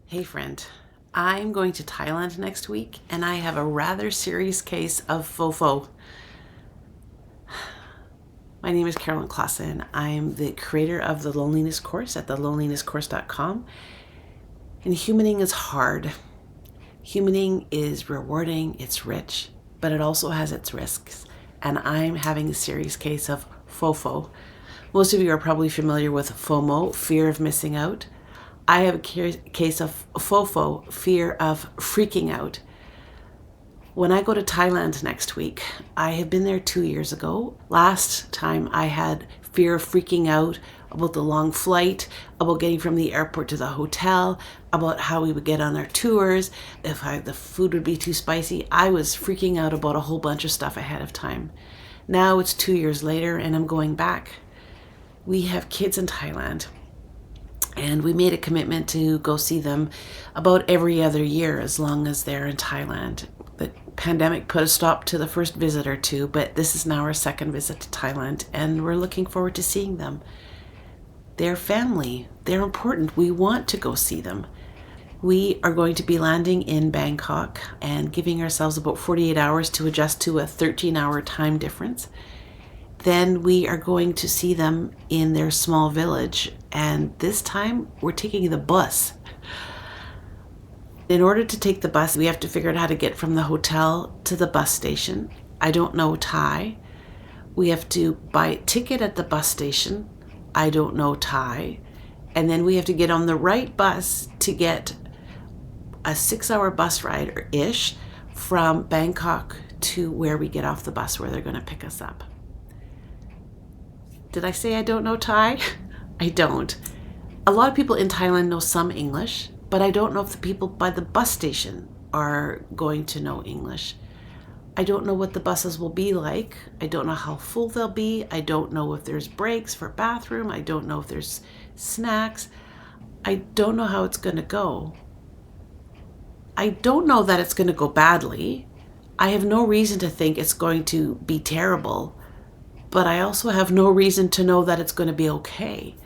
Hey friend, I'm going to Thailand next week and I have a rather serious case of FOFO. My name is Carolyn Clausen. I'm the creator of the Loneliness Course at thelonelinesscourse.com. And humaning is hard. Humaning is rewarding, it's rich, but it also has its risks. And I'm having a serious case of FOFO. Most of you are probably familiar with FOMO, fear of missing out. I have a case of FOFO, fear of freaking out. When I go to Thailand next week, I have been there 2 years ago. Last time I had fear of freaking out about the long flight, about getting from the airport to the hotel, about how we would get on our tours, if the food would be too spicy. I was freaking out about a whole bunch of stuff ahead of time. Now it's 2 years later and I'm going back. We have kids in Thailand. And we made a commitment to go see them about every other year as long as they're in Thailand. The pandemic put a stop to the first visit or two, but this is now our second visit to Thailand, and we're looking forward to seeing them. They're family. They're important. We want to go see them. We are going to be landing in Bangkok and giving ourselves about 48 hours to adjust to a 13-hour time difference. Then we are going to see them in their small village, and this time we're taking the bus. In order to take the bus, we have to figure out how to get from the hotel to the bus station. I don't know Thai. We have to buy a ticket at the bus station. I don't know Thai. And then we have to get on the right bus to get a 6-hour bus ride-ish from Bangkok to where we get off the bus, where they're going to pick us up. Did I say I don't know Thai? I don't. A lot of people in Thailand know some English, but I don't know if the people by the bus station are going to know English. I don't know what the buses will be like. I don't know how full they'll be. I don't know if there's breaks for bathroom. I don't know if there's snacks. I don't know how it's going to go. I don't know that it's going to go badly. I have no reason to think it's going to be terrible. But I also have no reason to know that it's going to be okay.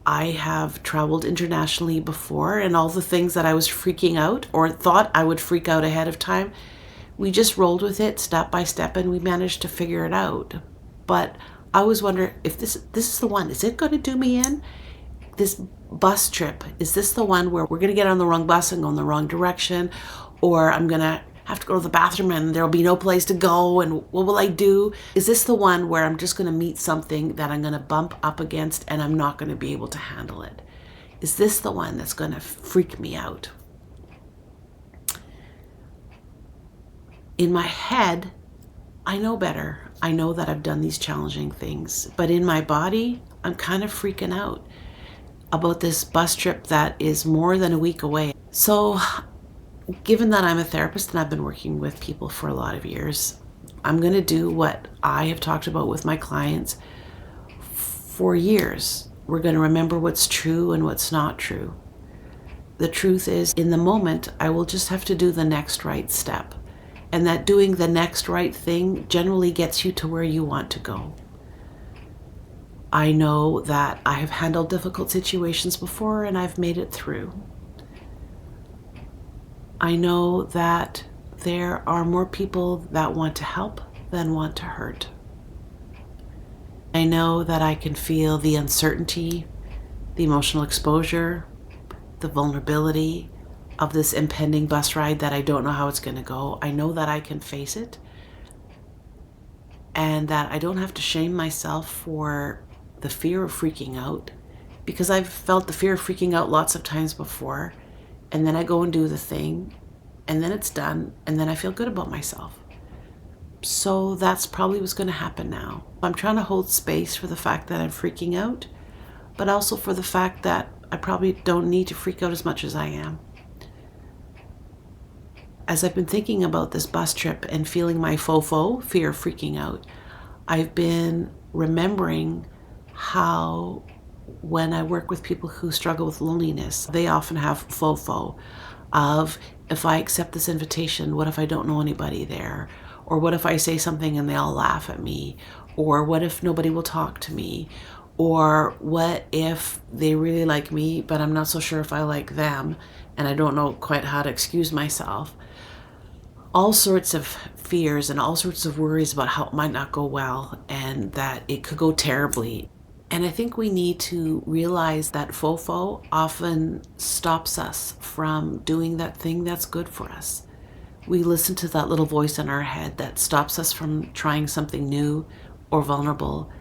I have traveled internationally before, and all the things that I was freaking out or thought I would freak out ahead of time, we just rolled with it step by step and we managed to figure it out. But I always wonder if this is the one. Is it going to do me in? This bus trip, is this the one where we're going to get on the wrong bus and go in the wrong direction? Or I'm going to have to go to the bathroom and there'll be no place to go, and what will I do? Is this the one where I'm just going to meet something that I'm going to bump up against and I'm not going to be able to handle it? Is this the one that's going to freak me out? In my head, I know better. I know that I've done these challenging things, but in my body, I'm kind of freaking out about this bus trip that is more than a week away. So given that I'm a therapist and I've been working with people for a lot of years, I'm going to do what I have talked about with my clients for years. We're going to remember what's true and what's not true. The truth is, in the moment, I will just have to do the next right step. And that doing the next right thing generally gets you to where you want to go. I know that I have handled difficult situations before and I've made it through. I know that there are more people that want to help than want to hurt. I know that I can feel the uncertainty, the emotional exposure, the vulnerability of this impending bus ride that I don't know how it's going to go. I know that I can face it and that I don't have to shame myself for the fear of freaking out, because I've felt the fear of freaking out lots of times before. And then I go and do the thing, and then it's done, and then I feel good about myself. So that's probably what's going to happen now. I'm trying to hold space for the fact that I'm freaking out, but also for the fact that I probably don't need to freak out as much as I am. As I've been thinking about this bus trip and feeling my FOFO, fear of freaking out, I've been remembering how when I work with people who struggle with loneliness, they often have FOFO of, if I accept this invitation, what if I don't know anybody there? Or what if I say something and they all laugh at me? Or what if nobody will talk to me? Or what if they really like me, but I'm not so sure if I like them, and I don't know quite how to excuse myself. All sorts of fears and all sorts of worries about how it might not go well and that it could go terribly. And I think we need to realize that FOFO often stops us from doing that thing that's good for us. We listen to that little voice in our head that stops us from trying something new or vulnerable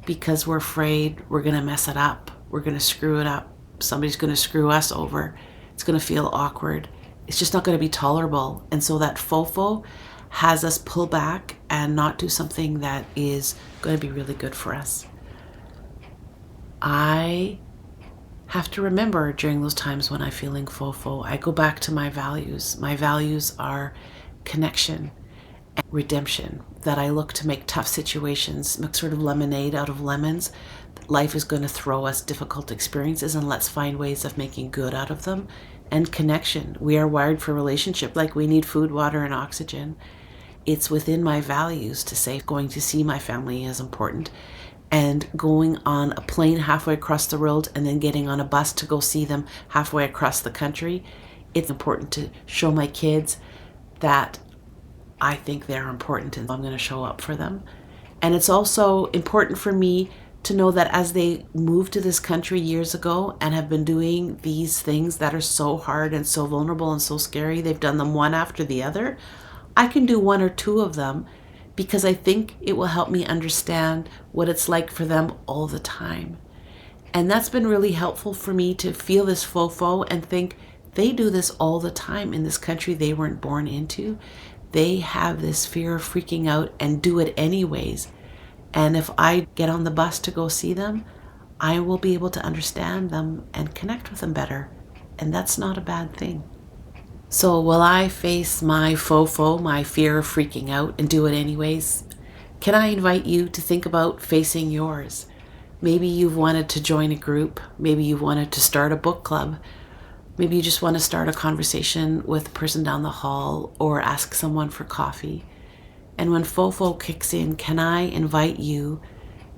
because we're afraid we're going to mess it up. We're going to screw it up. Somebody's going to screw us over. It's going to feel awkward. It's just not going to be tolerable. And so that FOFO has us pull back and not do something that is going to be really good for us. I have to remember during those times when I'm feeling FOFO, I go back to my values. My values are connection and redemption, that I look to make tough situations, make sort of lemonade out of lemons. Life is going to throw us difficult experiences, and let's find ways of making good out of them. And connection. We are wired for relationship, like we need food, water, and oxygen. It's within my values to say going to see my family is important, and going on a plane halfway across the world and then getting on a bus to go see them halfway across the country. It's important to show my kids that I think they're important and I'm going to show up for them. And it's also important for me to know that as they moved to this country years ago and have been doing these things that are so hard and so vulnerable and so scary, they've done them one after the other. I can do one or two of them because I think it will help me understand what it's like for them all the time. And that's been really helpful for me to feel this FOFO and think they do this all the time in this country they weren't born into. They have this fear of freaking out and do it anyways. And if I get on the bus to go see them, I will be able to understand them and connect with them better. And that's not a bad thing. So will I face my FOFO, my fear of freaking out, and do it anyways? Can I invite you to think about facing yours? Maybe you've wanted to join a group. Maybe you've wanted to start a book club. Maybe you just want to start a conversation with a person down the hall or ask someone for coffee. And when FOFO kicks in, can I invite you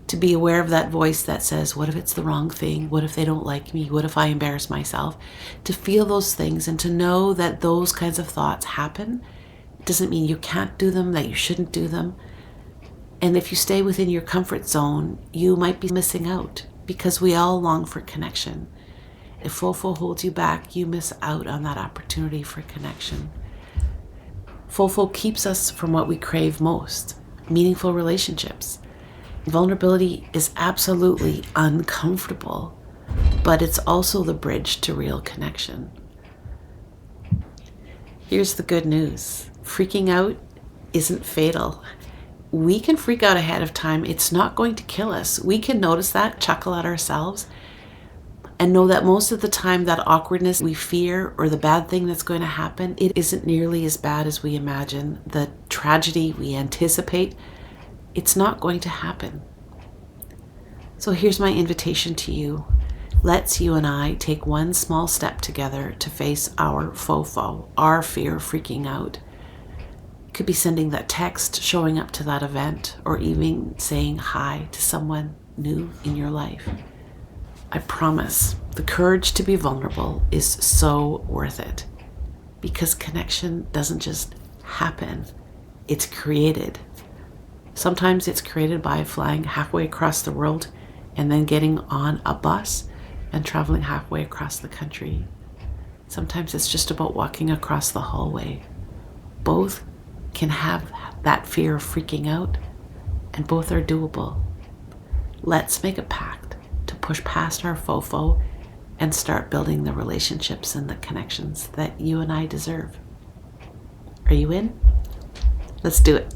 to be aware of that voice that says, what if it's the wrong thing? What if they don't like me? What if I embarrass myself? To feel those things and to know that those kinds of thoughts happen. It doesn't mean you can't do them, that you shouldn't do them. And if you stay within your comfort zone, you might be missing out because we all long for connection. If FOFO holds you back, you miss out on that opportunity for connection. FOFO keeps us from what we crave most, meaningful relationships. Vulnerability is absolutely uncomfortable, but it's also the bridge to real connection. Here's the good news. Freaking out isn't fatal. We can freak out ahead of time. It's not going to kill us. We can notice that, chuckle at ourselves, and know that most of the time that awkwardness we fear or the bad thing that's going to happen, it isn't nearly as bad as we imagine. The tragedy we anticipate, it's not going to happen. So here's my invitation to you. Let's you and I take one small step together to face our FOFO, our fear of freaking out. It could be sending that text, showing up to that event, or even saying hi to someone new in your life. I promise the courage to be vulnerable is so worth it because connection doesn't just happen, it's created. Sometimes it's created by flying halfway across the world and then getting on a bus and traveling halfway across the country. Sometimes it's just about walking across the hallway. Both can have that fear of freaking out, and both are doable. Let's make a pact to push past our FOFO and start building the relationships and the connections that you and I deserve. Are you in? Let's do it.